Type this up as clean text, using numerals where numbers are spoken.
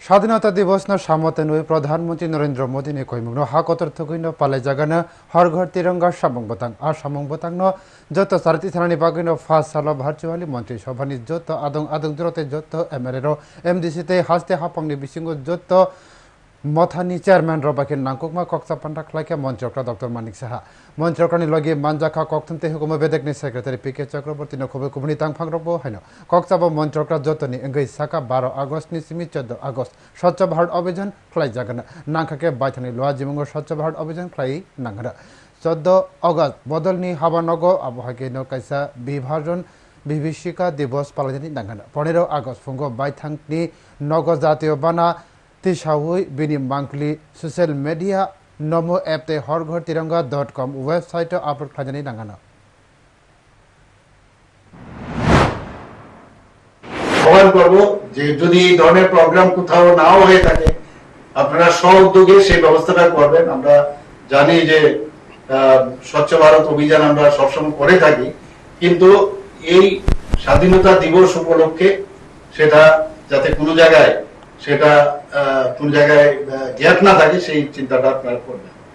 স্বাধীনতা দিবস ন সামতে নুই প্রধানমন্ত্রী নরেন্দ্র মোদী নে কইমুং ন হাকতর থকুইন পালে জাগানা হর ঘর তিরঙ্গা সামং বতাং আর সামং বতাং ন যত সারতি থানানি বাগিন ফার্স্ট সাল ভার্চুয়ালি মন্ত্রী সভানি যত আদং আদং জরতে যত এমএলএ র এমডিসিতে হাসতে হাপাংনি বিসিঙ্গ যত মথানি চেয়ারম্যান রবাকে নাংকুকমা কক্সা পান্ডা খলাইকে মন্ত্রকরা ডক্টর মানিক সাহা মন্ত্রকরানি লগে মানজাখা কক্থমতে হুকুম বেদেকনি সেক্রেটারি পিকে চক্রবর্তী নখবে কুমনি তাংফাং রব হাইন কক্সাব মন্ত্রকরা যতনি এঙ্গই সাকা 12 আগস্ট নি সিমি 14 আগস্ট স্বচ্ছ ভারত অভিযান খলাই জাগানা নাংখাকে বাইথানি লোয়া জিমঙ্গ স্বচ্ছ ভারত অভিযান খলাই নাংরা 14 আগস্ট বদলনি হাবানগ আবহাকে নকাইসা বিভাজন বিভীষিকা দিবস পালনি নাংনা 15 আগস্ট ফুঙ্গ বাইথাংনি নগ জাতীয় বানা তিসাউই বিনি মাংকলি সোশ্যাল মিডিয়া নমো অ্যাপতে হরঘরতিরঙ্গা.com ওয়েবসাইটে আপলোড খাজানি নাঙ্গানা আহ্বান করব যে যদি এই ধরনের প্রোগ্রাম কোথাও নাও হয়ে থাকে আপনারা স্ব-উদ্যোগে সেই ব্যবস্থাটা করবেন। আমরা জানি যে স্বচ্ছ ভারত অভিযান আমরা সবসময় করে থাকি, কিন্তু এই স্বাধীনতা দিবস উপলক্ষে সেটা যাতে কোনো জায়গায় গ্যাপ না থাকে সেই চিন্তাটা আপনারা করবেন।